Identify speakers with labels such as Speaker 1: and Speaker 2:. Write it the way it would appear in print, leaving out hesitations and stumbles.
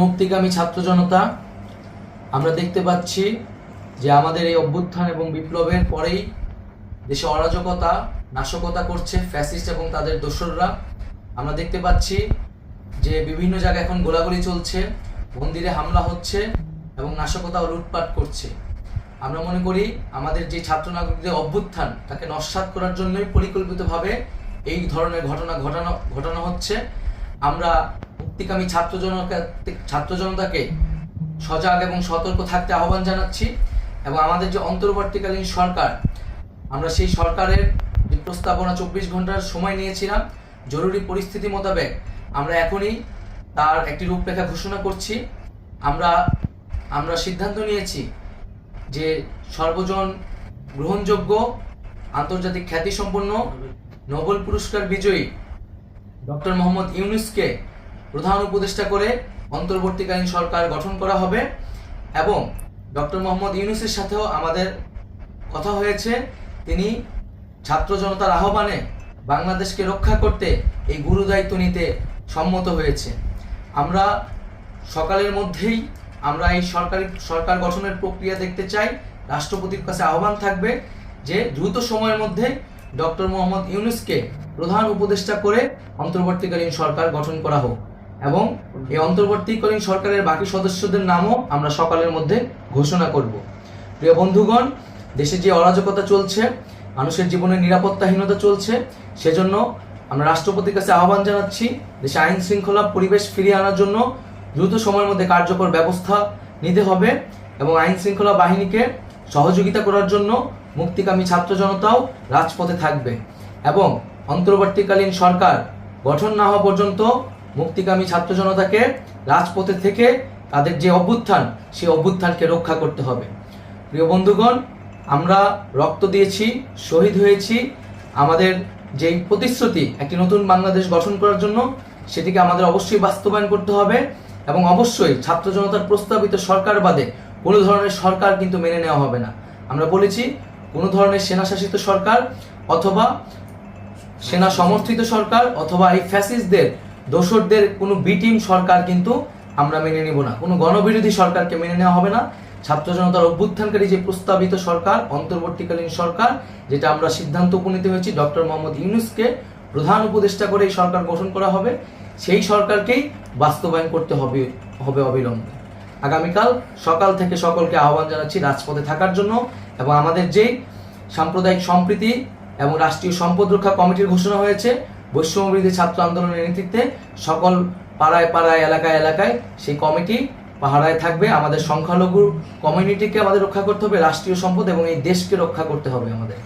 Speaker 1: মুক্তিকামী ছাত্র জনতা আমরা দেখতে পাচ্ছি যে আমাদের এই অভ্যুত্থান এবং বিপ্লবের পরেই দেশে অরাজকতা নাশকতা করছে ফ্যাসিস্ট এবং তাদের দোসররা। আমরা দেখতে পাচ্ছি যে বিভিন্ন জায়গায় এখন গোলাগুলি চলছে, মন্দিরে হামলা হচ্ছে এবং নাশকতা ও লুটপাট করছে। আমরা মনে করি আমাদের যে ছাত্র নাগরিকদের অভ্যুত্থান তাকে নস্যাৎ করার জন্যই পরিকল্পিতভাবে এই ধরনের ঘটনা ঘটানো হচ্ছে। আমরা মুক্তিকামী ছাত্র জনতাকে সজাগ এবং সতর্ক থাকতে আহ্বান জানাচ্ছি এবং আমাদের যে অন্তর্বর্তীকালীন সরকার, আমরা সেই সরকারের যে প্রস্তাবনা 24 ঘন্টার সময় নিয়েছিলাম, জরুরি পরিস্থিতি মোতাবেক আমরা এখনই তার একটি রূপরেখা ঘোষণা করছি। আমরা সিদ্ধান্ত নিয়েছি যে সর্বজন গ্রহণযোগ্য আন্তর্জাতিক খ্যাতিসম্পন্ন নোবেল পুরস্কার বিজয়ী ডক্টর মোহাম্মদ ইউনূসকে প্রধান উপদেষ্টা করে অন্তর্বর্তীকালীন সরকার গঠন করা হবে এবং ডক্টর মোহাম্মদ ইউনূসের সাথেও আমাদের কথা হয়েছে। তিনি ছাত্র জনতার আহ্বানে বাংলাদেশকে রক্ষা করতে এই গুরুদায়িত্ব নিতে সম্মত হয়েছে। আমরা সকালের মধ্যেই আমরা এই সরকার গঠনের প্রক্রিয়া দেখতে চাই। রাষ্ট্রপতির কাছে আহ্বান থাকবে যে দ্রুত সময়ের মধ্যে ডক্টর মোহাম্মদ ইউনূসকে প্রধান উপদেষ্টা করে অন্তর্বর্তীকালীন সরকার গঠন করা হোক এবং এই অন্তর্বর্তীকালীন সরকারের বাকি সদস্যদের নামও আমরা সকালের মধ্যে ঘোষণা করব। প্রিয় বন্ধুগণ, দেশে যে অরাজকতা চলছে, মানুষের জীবনের নিরাপত্তাহীনতা চলছে, সেজন্য আমরা রাষ্ট্রপতির কাছে আহ্বান জানাচ্ছি দেশে আইন শৃঙ্খলা পরিবেশ ফিরিয়ে আনার জন্য দ্রুত সময়ের মধ্যে কার্যকর ব্যবস্থা নিতে হবে এবং আইন শৃঙ্খলা বাহিনীকে সহযোগিতা করার জন্য মুক্তিকামী ছাত্র জনতাও রাজপথে থাকবে এবং অন্তর্বর্তীকালীন সরকার গঠন না হওয়া পর্যন্ত মুক্তিকামী ছাত্র জনতাকে রাজপথে থেকে তাদের যে অভ্যুত্থান, সেই অভ্যুত্থানকে রক্ষা করতে হবে। প্রিয় বন্ধুগণ, আমরা রক্ত দিয়েছি, শহীদ হয়েছি। আমাদের যেই প্রতিশ্রুতি একটি নতুন বাংলাদেশ গঠন করার জন্য, সেটিকে আমাদের অবশ্যই বাস্তবায়ন করতে হবে এবং অবশ্যই ছাত্র জনতার প্রস্তাবিত সরকার বাদে কোনো ধরনের সরকার কিন্তু মেনে নেওয়া হবে না। আমরা বলেছি কোনো ধরনের সেনাশাসিত সরকার অথবা সেনা সমর্থিত সরকার অথবা এই ফ্যাসিস্টদের দোসরদের কোনো বি টিম সরকার কিন্তু আমরা মেনে নিব না। কোনো গণবিরোধী সরকারকে মেনে নেওয়া হবে না। ছাত্র জনতার অভ্যুত্থানকারী যে প্রস্তাবিত সরকার, অন্তর্বর্তীকালীন সরকার, যেটা আমরা সিদ্ধান্ত উপনীত হয়েছি ডক্টর মোহাম্মদ ইউনূসকে প্রধান উপদেষ্টা করে এই সরকার গঠন করা হবে, সেই সরকারকেই বাস্তবায়ন করতে হবে অবিলম্বে। আগামীকাল সকাল থেকে সকলকে আহ্বান জানাচ্ছি রাজপথে থাকার জন্য এবং আমাদের যেই সাম্প্রদায়িক সম্প্রীতি এবং রাষ্ট্রীয় সম্পদ রক্ষা কমিটির ঘোষণা হয়েছে বৈষম্যবিরোধী ছাত্র আন্দোলনের নেতৃত্বে, সকল পাড়ায় পাড়ায় এলাকায় এলাকায় সেই কমিটি পাহারায় থাকবে। আমাদের সংখ্যালঘু কমিউনিটিকে আমাদের রক্ষা করতে হবে, রাষ্ট্রীয় সম্পদ এবং এই দেশকে রক্ষা করতে হবে আমাদের।